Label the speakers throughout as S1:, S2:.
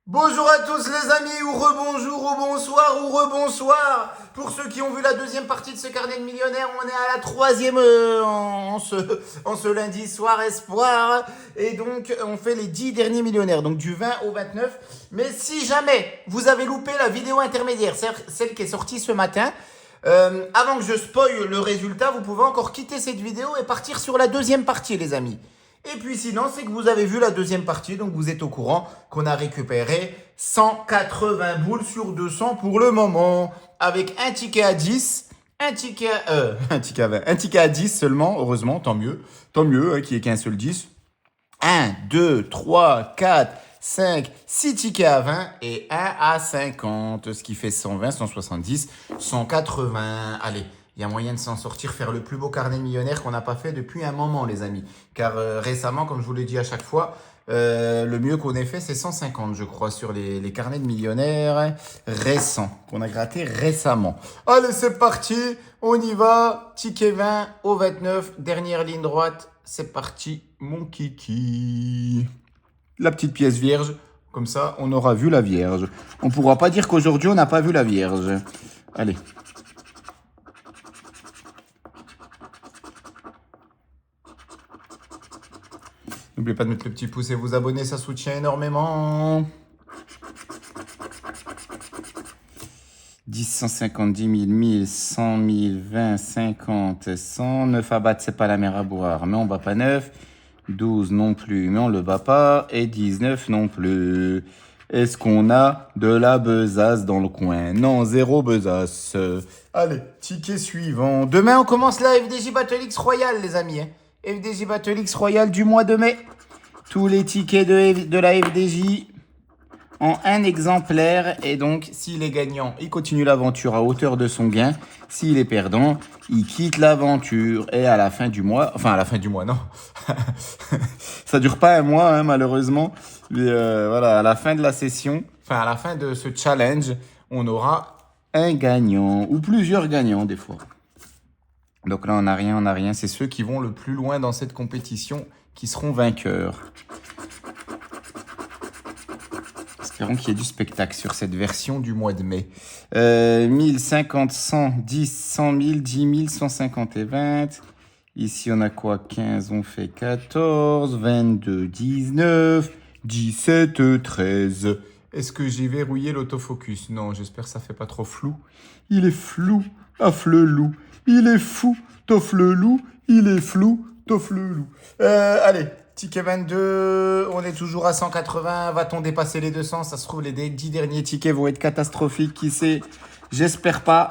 S1: Bonjour à tous les amis, ou rebonjour, ou bonsoir, ou rebonsoir. Pour ceux qui ont vu la deuxième partie de ce carnet de millionnaire, on est à la troisième en ce lundi soir espoir. Et donc on fait les 10 derniers millionnaires, donc du 20 au 29. Mais si jamais vous avez loupé la vidéo intermédiaire, celle qui est sortie ce matin, avant que je spoil le résultat, vous pouvez encore quitter cette vidéo et partir sur la deuxième partie les amis. Et puis sinon, c'est que vous avez vu la deuxième partie, donc vous êtes au courant qu'on a récupéré 180 boules sur 200 pour le moment, avec un ticket à 10, un ticket à 20, un ticket à 10 seulement, heureusement, tant mieux, qu'il n'y ait qu'un seul 10. 1, 2, 3, 4, 5, 6 tickets à 20 et 1 à 50, ce qui fait 120, 170, 180. Allez, il y a moyen de s'en sortir, faire le plus beau carnet millionnaire qu'on n'a pas fait depuis un moment, les amis. Car récemment, comme je vous l'ai dit à chaque fois, le mieux qu'on ait fait, c'est 150, je crois, sur les carnets de millionnaires récents, qu'on a gratté récemment. Allez, c'est parti, on y va. Ticket 20 au 29, dernière ligne droite. C'est parti, mon kiki. La petite pièce vierge, comme ça, on aura vu la vierge. On ne pourra pas dire qu'aujourd'hui, on n'a pas vu la vierge. Allez. N'oubliez pas de mettre le petit pouce et vous abonner, ça soutient énormément. 10, 150, 10 000, 1000, 100 000, 20, 50, 100. 9 à battre, c'est pas la mer à boire, mais on bat pas 9. 12 non plus, mais on le bat pas. Et 19 non plus. Est-ce qu'on a de la besace dans le coin? Non, zéro besace. Allez, ticket suivant. Demain, on commence la FDJ Battle X Royal, les amis. FDJ Battle X Royal du mois de mai. Tous les tickets de la FDJ en un exemplaire. Et donc, s'il est gagnant, il continue l'aventure à hauteur de son gain. S'il est perdant, il quitte l'aventure. Et à la fin du mois, enfin à la fin du mois, non. Ça dure pas un mois, hein, malheureusement. Mais voilà, à la fin de la session, enfin à la fin de ce challenge, on aura un gagnant ou plusieurs gagnants des fois. Donc là, on n'a rien. C'est ceux qui vont le plus loin dans cette compétition qui seront vainqueurs. Espérons qu'il y ait du spectacle sur cette version du mois de mai. 1000, 50, 100, 10, 100 000, 10 000, 150 et 20. Ici, on a quoi? 15, on fait 14, 22, 19, 17, 13. Est-ce que j'ai verrouillé l'autofocus? Non, j'espère que ça fait pas trop flou. Il est flou, af le loup. Il est fou, tof le loup. Il est flou, tof le loup. Allez, ticket 22, on est toujours à 180. Va-t-on dépasser les 200? Ça se trouve, les 10 derniers tickets vont être catastrophiques. Qui sait? J'espère pas.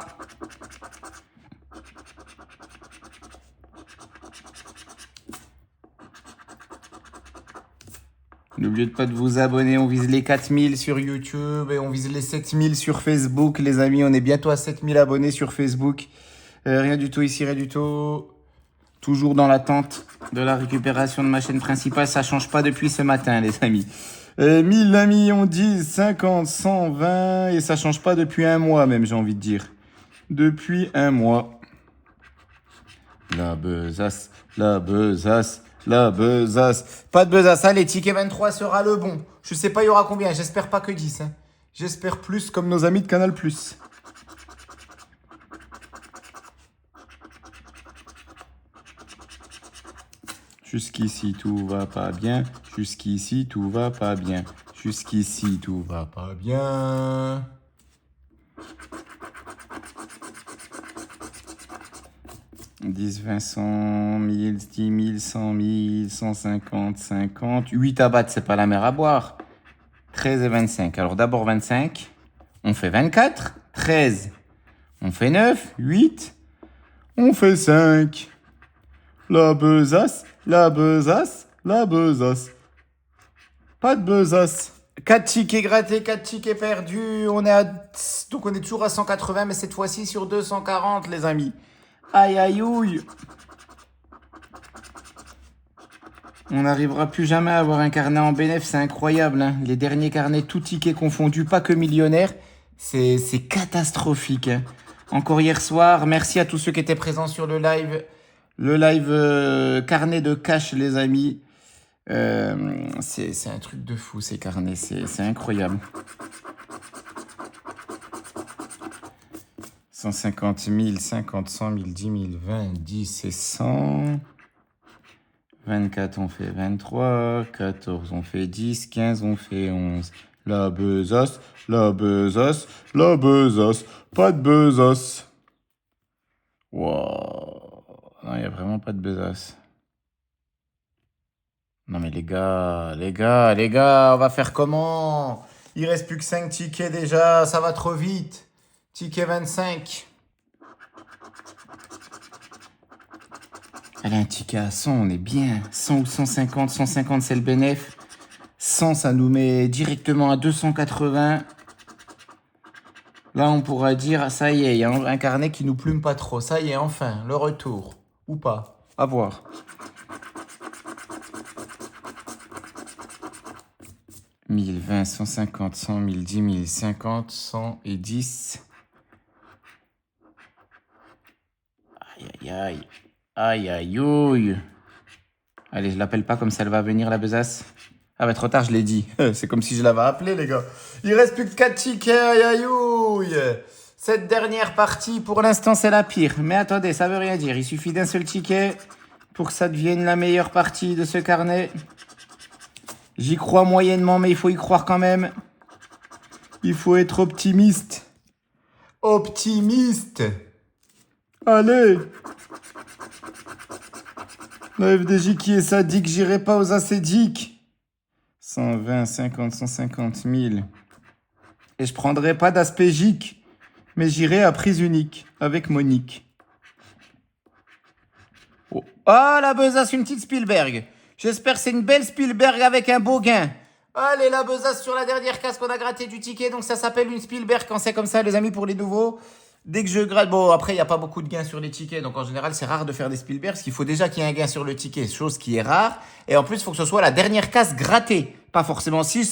S1: N'oubliez pas de vous abonner, on vise les 4000 sur YouTube et on vise les 7000 sur Facebook. Les amis, on est bientôt à 7000 abonnés sur Facebook. Rien du tout ici, rien du tout. Toujours dans l'attente de la récupération de ma chaîne principale. Ça change pas depuis ce matin, les amis. 1000, 1 million, 10, 50, 120. Et ça change pas depuis un mois même, j'ai envie de dire. Depuis un mois. La besace, la besace. La besace. Pas de besace. Allez, ticket 23 sera le bon. Je sais pas, il y aura combien. J'espère pas que 10. Hein. J'espère plus comme nos amis de Canal+. Jusqu'ici, tout va pas bien. Jusqu'ici, tout va pas bien. Jusqu'ici, tout va pas bien. « 10, 20, 100, 1000, 10 000, 100 000, 150, 50. 8 à battre, c'est pas la mer à boire. 13 et 25. Alors d'abord 25. On fait 24. 13. On fait 9. 8. On fait 5. La besace, la besace, la besace. Pas de besace. 4 tickets grattés, 4 tickets perdus. Donc on est toujours à 180, mais cette fois-ci sur 240, les amis. Aïe, aïe, ouille. On n'arrivera plus jamais à avoir un carnet en bénéf, c'est incroyable. Hein. Les derniers carnets, tout ticket confondu, pas que millionnaire. C'est catastrophique. Hein. Encore hier soir, merci à tous ceux qui étaient présents sur le live. Le live carnet de cash, les amis. C'est un truc de fou, ces carnets. C'est incroyable. 150 000, 50, 100 000, 10 000, 20, 10 et 100. 24, on fait 23. 14, on fait 10. 15, on fait 11. La besace, la besace, la besace. Pas de besace. Wow. Non, il n'y a vraiment pas de besace. Non mais les gars, on va faire comment? Il reste plus que 5 tickets déjà, ça va trop vite. Ticket 25. Allez, un ticket à 100, on est bien. 100 ou 150, 150 c'est le bénéf. 100 ça nous met directement à 280. Là on pourra dire, ça y est, il y a un carnet qui nous plume pas trop. Ça y est, enfin, le retour. Ou pas, à voir. 1000, 20, 150, 100 000, 10 000, 50, 100 et 10. Aïe, aïe, aïe. Aïe, aïe, aïe. Allez, je l'appelle pas comme ça, elle va venir, la besace. Ah bah trop tard, je l'ai dit. C'est comme si je l'avais appelé, les gars. Il reste plus que 4 tickets, aïe, aïe, aïe. Cette dernière partie, pour l'instant, c'est la pire. Mais attendez, ça veut rien dire. Il suffit d'un seul ticket pour que ça devienne la meilleure partie de ce carnet. J'y crois moyennement, mais il faut y croire quand même. Il faut être optimiste. Optimiste. Allez. La FDJ qui est sadique, j'irai pas aux acédiques. 120, 50, 150 000. Et je prendrai pas d'aspégique, mais j'irai à prise unique avec Monique. Oh. Ah, la besace, une petite Spielberg. J'espère que c'est une belle Spielberg avec un beau gain. Allez, la besace sur la dernière case qu'on a gratté du ticket. Donc ça s'appelle une Spielberg quand c'est comme ça, les amis, pour les nouveaux. Dès que je gratte, bon, après, il n'y a pas beaucoup de gains sur les tickets. Donc en général, c'est rare de faire des Spielberg. Parce qu'il faut déjà qu'il y ait un gain sur le ticket, chose qui est rare. Et en plus, il faut que ce soit la dernière case grattée. Pas forcément si,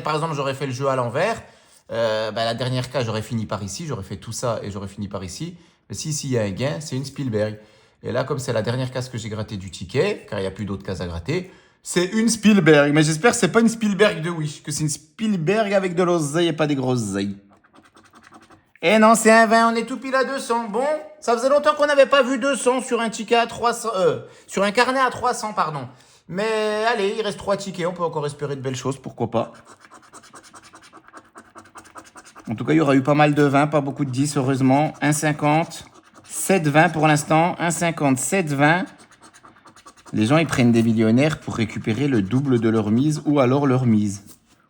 S1: par exemple, j'aurais fait le jeu à l'envers. La dernière case, j'aurais fini par ici. J'aurais fait tout ça et j'aurais fini par ici. Mais si, s'il y a un gain, c'est une Spielberg. Et là, comme c'est la dernière case que j'ai grattée du ticket, car il n'y a plus d'autres cases à gratter, c'est une Spielberg. Mais j'espère que c'est pas une Spielberg de Wish, que c'est une Spielberg avec de l'oseille et pas des grosses oeilles. Et non, c'est un 20, on est tout pile à 200. Bon, ça faisait longtemps qu'on n'avait pas vu 200 sur un ticket à 300, sur un carnet à 300, pardon. Mais allez, il reste 3 tickets, on peut encore espérer de belles choses, pourquoi pas. En tout cas, il y aura eu pas mal de 20, pas beaucoup de 10, heureusement. 1,50, 7,20 pour l'instant, 1,50, 7,20. Les gens, ils prennent des millionnaires pour récupérer le double de leur mise ou alors leur mise.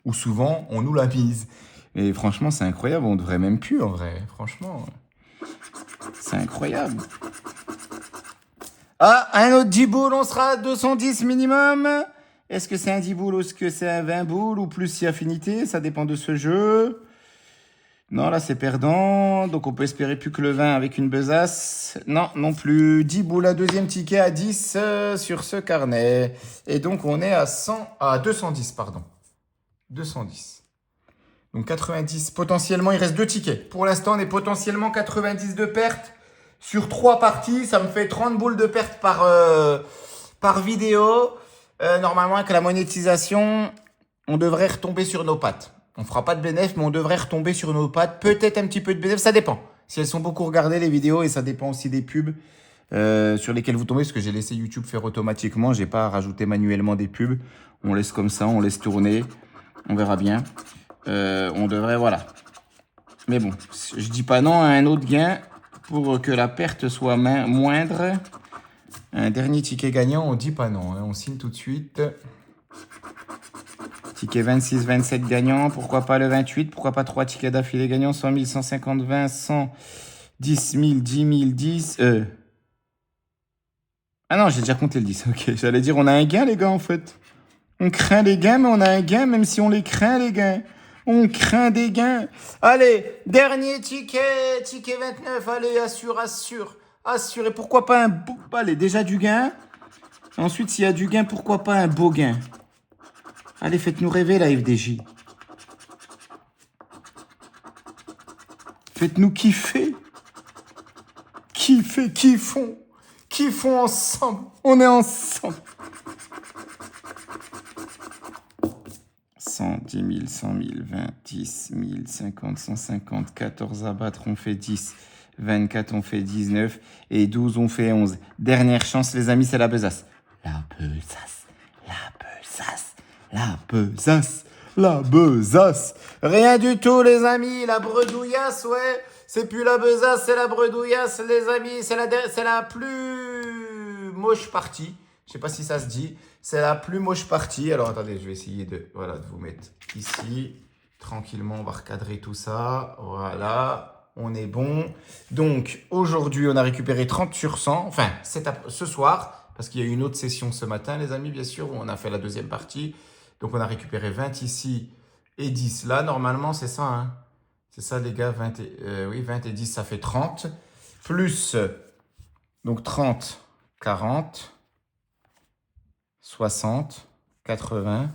S1: Ou souvent, on nous la mise. Et franchement, c'est incroyable. On devrait même plus, en vrai. Franchement, c'est incroyable. Ah, un autre 10 boules, on sera à 210 minimum. Est-ce que c'est un 10 boules ou est-ce que c'est un 20 boules ou plus si affinité? Ça dépend de ce jeu. Non, là, c'est perdant. Donc, on peut espérer plus que le 20 avec une besace. Non, non plus. 10 boules, un deuxième ticket à 10 sur ce carnet. Et donc, on est à 210, pardon. 210. Donc, 90. Potentiellement, il reste 2 tickets. Pour l'instant, on est potentiellement 90 de perte sur 3 parties. Ça me fait 30 boules de perte par vidéo. Normalement, avec la monétisation, on devrait retomber sur nos pattes. On fera pas de bénéfice, mais on devrait retomber sur nos pattes. Peut-être un petit peu de bénéfice, ça dépend. Si elles sont beaucoup regardées, les vidéos, et ça dépend aussi des pubs sur lesquelles vous tombez, parce que j'ai laissé YouTube faire automatiquement. J'ai pas rajouté manuellement des pubs. On laisse comme ça, on laisse tourner. On verra bien. On devrait, voilà. Mais bon, je dis pas non à un autre gain pour que la perte soit moindre. Un dernier ticket gagnant, on dit pas non. Hein. On signe tout de suite. Ticket 26, 27 gagnants. Pourquoi pas le 28? Pourquoi pas 3 tickets d'affilée gagnants? 100 000, 150, 20, 100, 10 000, 10 000, 10. Ah non, j'ai déjà compté le 10. Ok, j'allais dire, on a un gain, les gars, en fait. On craint les gains, mais on a un gain, même si on les craint, les gains. On craint des gains. Allez, dernier ticket. Ticket 29. Allez, assure. Et pourquoi pas un beau... Allez, déjà du gain. Ensuite, s'il y a du gain, pourquoi pas un beau gain? Allez, faites-nous rêver, la FDJ. Faites-nous kiffer. Kiffons ensemble. On est ensemble. 10 000, 100 000, 20, 10 000, 50, 150, 14 à battre, on fait 10, 24, on fait 19, et 12, on fait 11. Dernière chance, les amis, c'est la besace. La besace, la besace, la besace, la besace. Rien du tout, les amis, la bredouillasse, ouais. C'est plus la besace, c'est la bredouillasse, les amis. C'est la plus moche partie. Je sais pas si ça se dit. C'est la plus moche partie. Alors, attendez, je vais essayer de vous mettre ici. Tranquillement, on va recadrer tout ça. Voilà, on est bon. Donc, aujourd'hui, on a récupéré 30 sur 100. Enfin, ce soir, parce qu'il y a eu une autre session ce matin, les amis, bien sûr, où on a fait la deuxième partie. Donc, on a récupéré 20 ici et 10 là. Normalement, c'est ça, hein. C'est ça, les gars. 20 et 10, ça fait 30. Plus, donc 30, 40... 60, 80,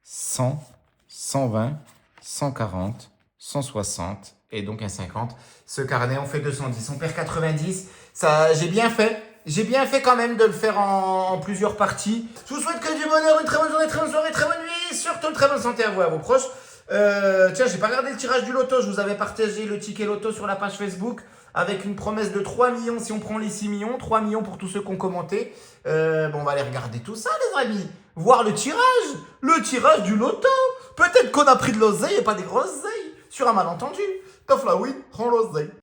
S1: 100, 120, 140, 160 et donc un 50. Ce carnet, on fait 210. On perd 90. Ça, j'ai bien fait. J'ai bien fait quand même de le faire en plusieurs parties. Je vous souhaite que du bonheur, une très bonne journée, très bonne soirée, très bonne nuit. Surtout une très bonne santé à vous et à vos proches. Tiens, j'ai pas regardé le tirage du loto. Je vous avais partagé le ticket loto sur la page Facebook avec une promesse de 3 millions si on prend les 6 millions. 3 millions pour tous ceux qui ont commenté. Bon, on va aller regarder tout ça, les amis. Voir le tirage du loto. Peut-être qu'on a pris de l'oseille et pas des grosses oseilles. Sur un malentendu. Tof la oui, prends l'oseille.